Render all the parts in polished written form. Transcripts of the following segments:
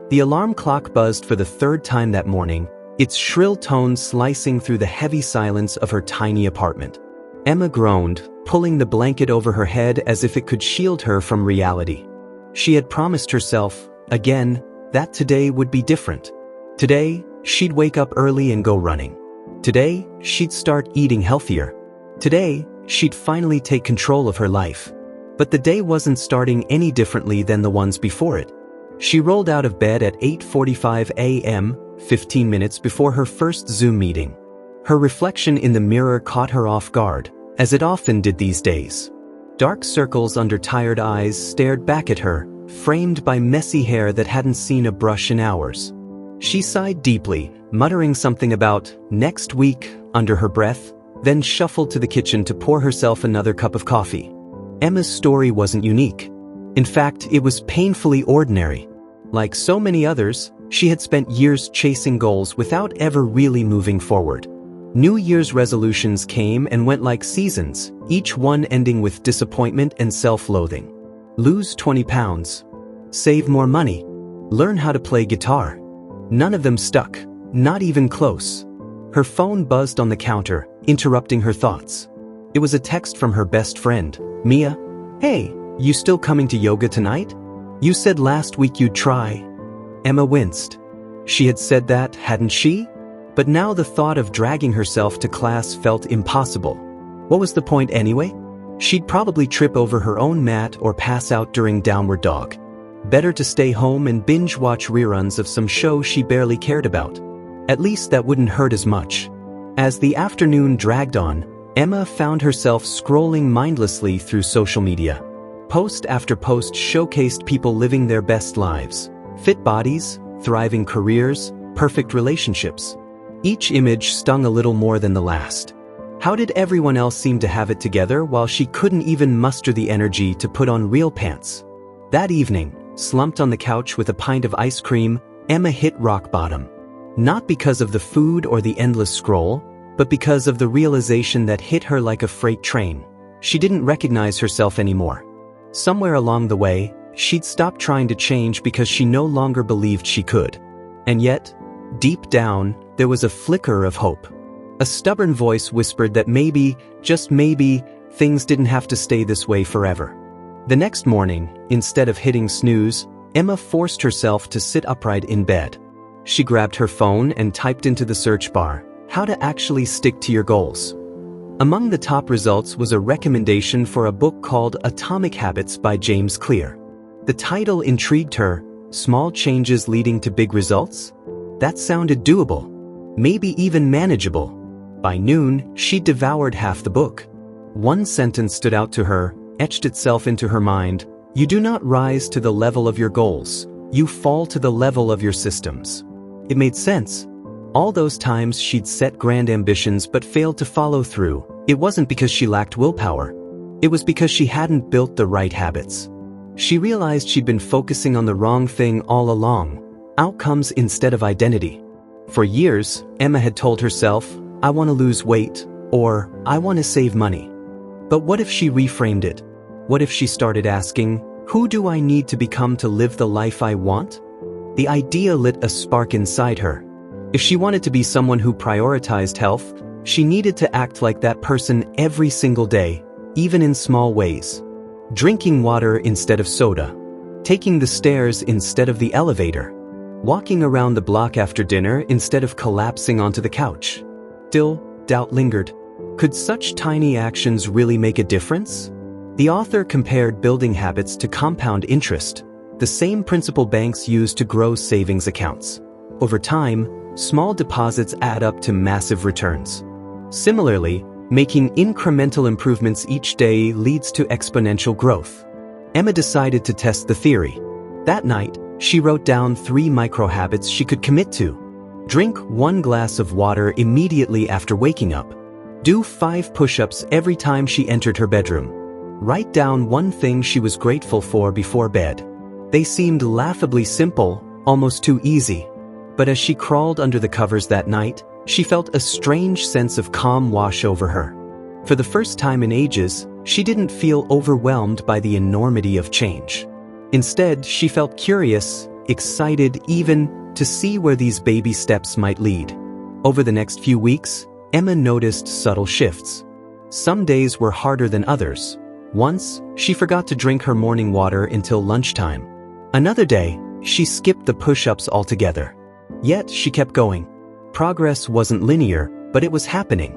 The alarm clock buzzed for the third time that morning, its shrill tones slicing through the heavy silence of her tiny apartment. Emma groaned, pulling the blanket over her head as if it could shield her from reality. She had promised herself, again, that today would be different. Today, she'd wake up early and go running. Today, she'd start eating healthier. Today, she'd finally take control of her life. But the day wasn't starting any differently than the ones before it. She rolled out of bed at 8:45 a.m., 15 minutes before her first Zoom meeting. Her reflection in the mirror caught her off guard, as it often did these days. Dark circles under tired eyes stared back at her, framed by messy hair that hadn't seen a brush in hours. She sighed deeply, muttering something about next week under her breath, then shuffled to the kitchen to pour herself another cup of coffee. Emma's story wasn't unique. In fact, it was painfully ordinary. Like so many others, she had spent years chasing goals without ever really moving forward. New Year's resolutions came and went like seasons, each one ending with disappointment and self-loathing. Lose 20 pounds. Save more money. Learn how to play guitar. None of them stuck, not even close. Her phone buzzed on the counter, interrupting her thoughts. It was a text from her best friend, Mia. "Hey, you still coming to yoga tonight? You said last week you'd try." Emma winced. She had said that, hadn't she? But now the thought of dragging herself to class felt impossible. What was the point anyway? She'd probably trip over her own mat or pass out during Downward Dog. Better to stay home and binge-watch reruns of some show she barely cared about. At least that wouldn't hurt as much. As the afternoon dragged on, Emma found herself scrolling mindlessly through social media. Post after post showcased people living their best lives. Fit bodies, thriving careers, perfect relationships. Each image stung a little more than the last. How did everyone else seem to have it together while she couldn't even muster the energy to put on real pants? That evening, slumped on the couch with a pint of ice cream, Emma hit rock bottom. Not because of the food or the endless scroll, but because of the realization that hit her like a freight train. She didn't recognize herself anymore. Somewhere along the way, she'd stopped trying to change because she no longer believed she could. And yet, deep down, there was a flicker of hope. A stubborn voice whispered that maybe, just maybe, things didn't have to stay this way forever. The next morning, instead of hitting snooze, Emma forced herself to sit upright in bed. She grabbed her phone and typed into the search bar, "How to actually stick to your goals." Among the top results was a recommendation for a book called Atomic Habits by James Clear. The title intrigued her, Small Changes Leading to Big Results? That sounded doable. Maybe even manageable. By noon, she devoured half the book. One sentence stood out to her, etched itself into her mind. "You do not rise to the level of your goals. You fall to the level of your systems." It made sense. All those times she'd set grand ambitions but failed to follow through, it wasn't because she lacked willpower. It was because she hadn't built the right habits. She realized she'd been focusing on the wrong thing all along, outcomes instead of identity. For years, Emma had told herself, "I want to lose weight," or "I want to save money." But what if she reframed it? What if she started asking, "Who do I need to become to live the life I want?" The idea lit a spark inside her. If she wanted to be someone who prioritized health, she needed to act like that person every single day, even in small ways. Drinking water instead of soda. Taking the stairs instead of the elevator. Walking around the block after dinner instead of collapsing onto the couch. Still, doubt lingered. Could such tiny actions really make a difference? The author compared building habits to compound interest, the same principle banks use to grow savings accounts. Over time, small deposits add up to massive returns. Similarly, making incremental improvements each day leads to exponential growth. Emma decided to test the theory. That night, she wrote down 3 micro-habits she could commit to. Drink 1 glass of water immediately after waking up. Do 5 push-ups every time she entered her bedroom. Write down 1 thing she was grateful for before bed. They seemed laughably simple, almost too easy. But as she crawled under the covers that night, she felt a strange sense of calm wash over her. For the first time in ages, she didn't feel overwhelmed by the enormity of change. Instead, she felt curious, excited even to see where these baby steps might lead. Over the next few weeks, Emma noticed subtle shifts. Some days were harder than others. Once, she forgot to drink her morning water until lunchtime. Another day, she skipped the push-ups altogether. Yet, she kept going. Progress wasn't linear, but it was happening.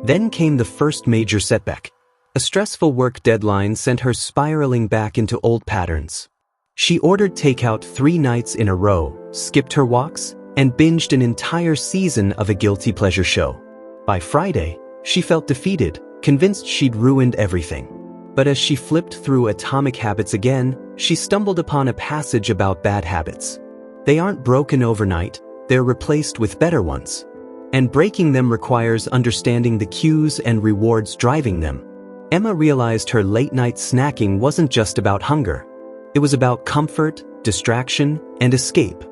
Then came the first major setback. A stressful work deadline sent her spiraling back into old patterns. She ordered takeout 3 nights in a row, skipped her walks, and binged an entire season of a guilty pleasure show. By Friday, she felt defeated, convinced she'd ruined everything. But as she flipped through Atomic Habits again, she stumbled upon a passage about bad habits. They aren't broken overnight, they're replaced with better ones. And breaking them requires understanding the cues and rewards driving them. Emma realized her late-night snacking wasn't just about hunger. It was about comfort, distraction, and escape.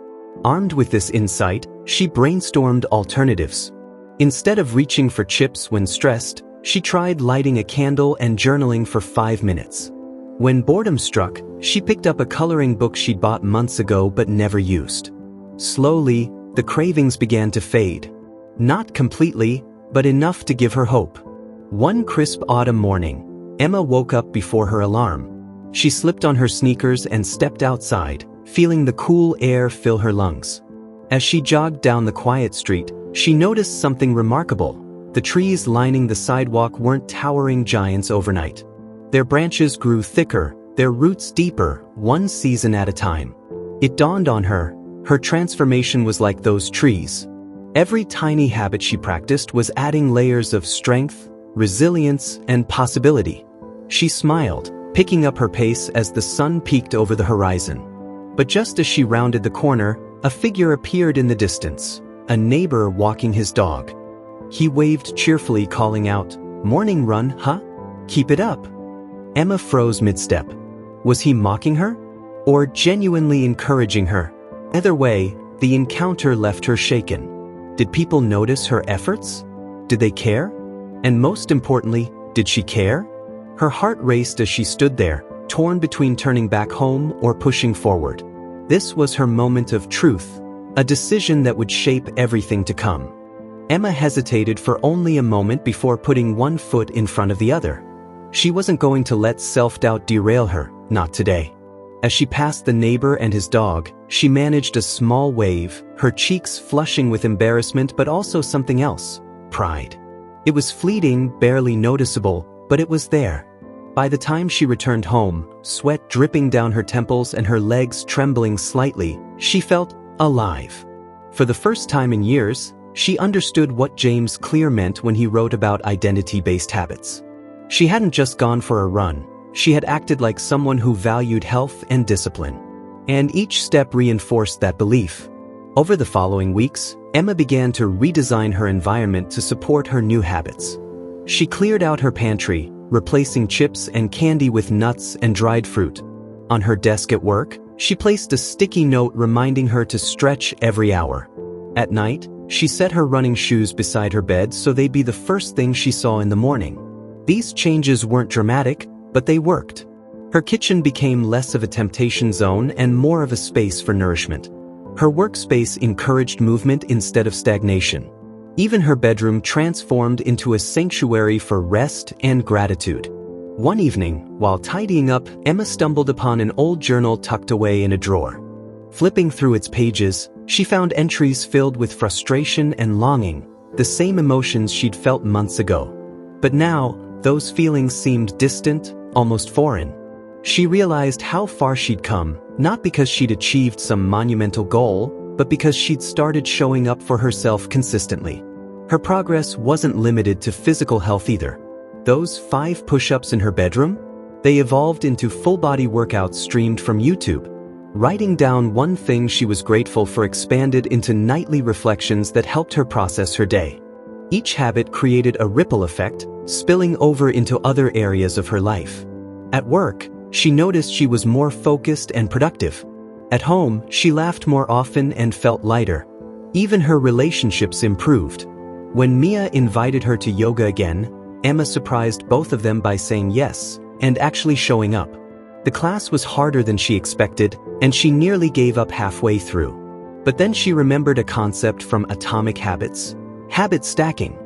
Armed with this insight, she brainstormed alternatives. Instead of reaching for chips when stressed, she tried lighting a candle and journaling for 5 minutes. When boredom struck, she picked up a coloring book she'd bought months ago but never used. Slowly, the cravings began to fade. Not completely, but enough to give her hope. One crisp autumn morning, Emma woke up before her alarm. She slipped on her sneakers and stepped outside, feeling the cool air fill her lungs. As she jogged down the quiet street, she noticed something remarkable. The trees lining the sidewalk weren't towering giants overnight. Their branches grew thicker, their roots deeper, one season at a time. It dawned on her, her transformation was like those trees. Every tiny habit she practiced was adding layers of strength, resilience, and possibility. She smiled, picking up her pace as the sun peeked over the horizon. But just as she rounded the corner, a figure appeared in the distance, a neighbor walking his dog. He waved cheerfully, calling out, "Morning run, huh? Keep it up." Emma froze mid-step. Was he mocking her? Or genuinely encouraging her? Either way, the encounter left her shaken. Did people notice her efforts? Did they care? And most importantly, did she care? Her heart raced as she stood there, torn between turning back home or pushing forward. This was her moment of truth, a decision that would shape everything to come. Emma hesitated for only a moment before putting one foot in front of the other. She wasn't going to let self-doubt derail her, not today. As she passed the neighbor and his dog, she managed a small wave, her cheeks flushing with embarrassment but also something else, pride. It was fleeting, barely noticeable, but it was there. By the time she returned home, sweat dripping down her temples and her legs trembling slightly, she felt alive. For the first time in years, she understood what James Clear meant when he wrote about identity-based habits. She hadn't just gone for a run, she had acted like someone who valued health and discipline. And each step reinforced that belief. Over the following weeks, Emma began to redesign her environment to support her new habits. She cleared out her pantry, replacing chips and candy with nuts and dried fruit. On her desk at work, she placed a sticky note reminding her to stretch every hour. At night, she set her running shoes beside her bed so they'd be the first thing she saw in the morning. These changes weren't dramatic, but they worked. Her kitchen became less of a temptation zone and more of a space for nourishment. Her workspace encouraged movement instead of stagnation. Even her bedroom transformed into a sanctuary for rest and gratitude. One evening, while tidying up, Emma stumbled upon an old journal tucked away in a drawer. Flipping through its pages, she found entries filled with frustration and longing, the same emotions she'd felt months ago. But now, those feelings seemed distant, almost foreign. She realized how far she'd come, not because she'd achieved some monumental goal, but because she'd started showing up for herself consistently. Her progress wasn't limited to physical health either. Those 5 push-ups in her bedroom? They evolved into full-body workouts streamed from YouTube. Writing down one thing she was grateful for expanded into nightly reflections that helped her process her day. Each habit created a ripple effect, spilling over into other areas of her life. At work, she noticed she was more focused and productive. At home, she laughed more often and felt lighter. Even her relationships improved. When Mia invited her to yoga again, Emma surprised both of them by saying yes, and actually showing up. The class was harder than she expected, and she nearly gave up halfway through. But then she remembered a concept from Atomic Habits: habit stacking.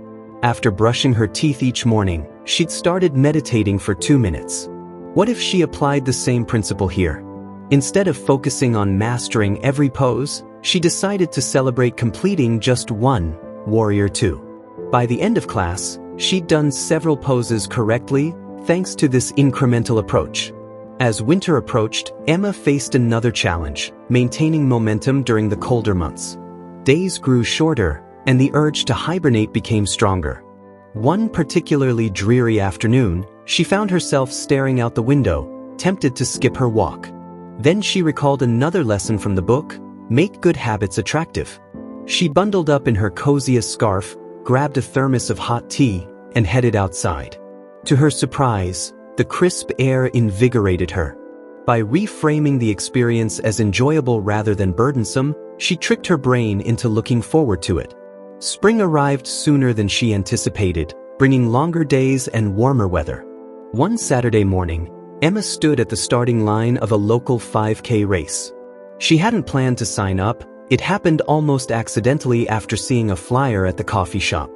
After brushing her teeth each morning, she'd started meditating for 2 minutes. What if she applied the same principle here? Instead of focusing on mastering every pose, she decided to celebrate completing just one, Warrior 2. By the end of class, she'd done several poses correctly, thanks to this incremental approach. As winter approached, Emma faced another challenge: maintaining momentum during the colder months. Days grew shorter, and the urge to hibernate became stronger. One particularly dreary afternoon, she found herself staring out the window, tempted to skip her walk. Then she recalled another lesson from the book: make good habits attractive. She bundled up in her coziest scarf, grabbed a thermos of hot tea, and headed outside. To her surprise, the crisp air invigorated her. By reframing the experience as enjoyable rather than burdensome, she tricked her brain into looking forward to it. Spring arrived sooner than she anticipated, bringing longer days and warmer weather. One Saturday morning, Emma stood at the starting line of a local 5K race. She hadn't planned to sign up. It happened almost accidentally after seeing a flyer at the coffee shop.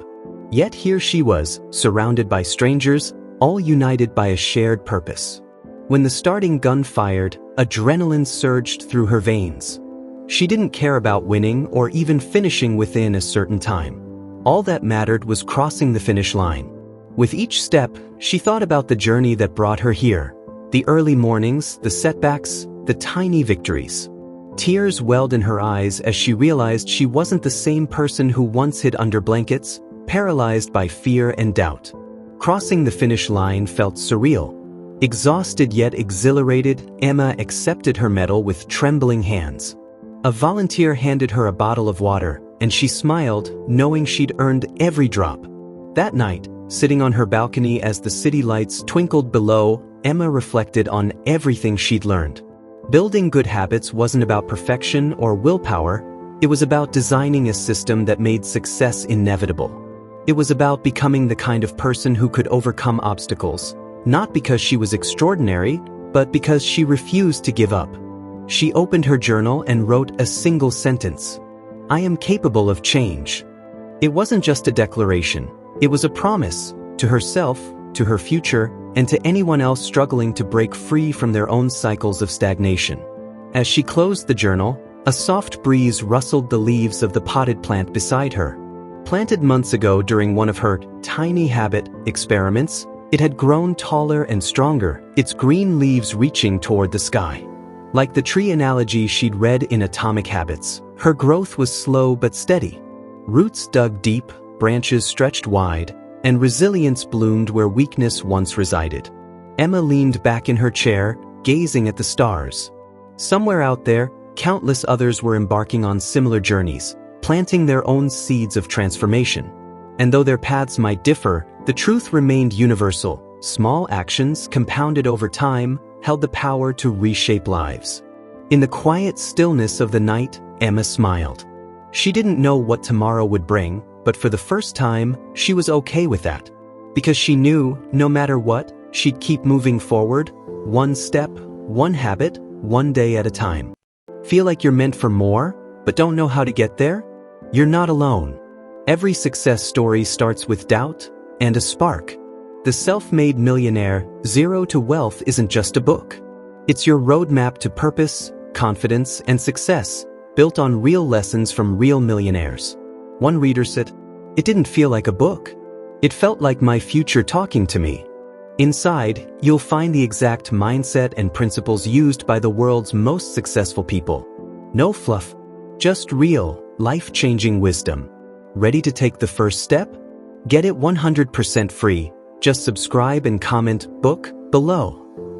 Yet here she was, surrounded by strangers, all united by a shared purpose. When the starting gun fired, adrenaline surged through her veins. She didn't care about winning or even finishing within a certain time. All that mattered was crossing the finish line. With each step, she thought about the journey that brought her here: the early mornings, the setbacks, the tiny victories. Tears welled in her eyes as she realized she wasn't the same person who once hid under blankets, paralyzed by fear and doubt. Crossing the finish line felt surreal. Exhausted yet exhilarated, Emma accepted her medal with trembling hands. A volunteer handed her a bottle of water, and she smiled, knowing she'd earned every drop. That night, sitting on her balcony as the city lights twinkled below, Emma reflected on everything she'd learned. Building good habits wasn't about perfection or willpower. It was about designing a system that made success inevitable. It was about becoming the kind of person who could overcome obstacles, not because she was extraordinary, but because she refused to give up. She opened her journal and wrote a single sentence: "I am capable of change." It wasn't just a declaration. It was a promise to herself, to her future, and to anyone else struggling to break free from their own cycles of stagnation. As she closed the journal, a soft breeze rustled the leaves of the potted plant beside her. Planted months ago during one of her tiny habit experiments, it had grown taller and stronger, its green leaves reaching toward the sky. Like the tree analogy she'd read in Atomic Habits, her growth was slow but steady. Roots dug deep, branches stretched wide, and resilience bloomed where weakness once resided. Emma leaned back in her chair, gazing at the stars. Somewhere out there, countless others were embarking on similar journeys, planting their own seeds of transformation. And though their paths might differ, the truth remained universal. Small actions, compounded over time, held the power to reshape lives. In the quiet stillness of the night, Emma smiled. She didn't know what tomorrow would bring, but for the first time, she was okay with that. Because she knew, no matter what, she'd keep moving forward, one step, one habit, one day at a time. Feel like you're meant for more, but don't know how to get there? You're not alone. Every success story starts with doubt and a spark. The Self-Made Millionaire, Zero to Wealth isn't just a book. It's your roadmap to purpose, confidence, and success, built on real lessons from real millionaires. One reader said, "It didn't feel like a book. It felt like my future talking to me." Inside, you'll find the exact mindset and principles used by the world's most successful people. No fluff, just real, life-changing wisdom. Ready to take the first step? Get it 100% free. Just subscribe and comment "book" below.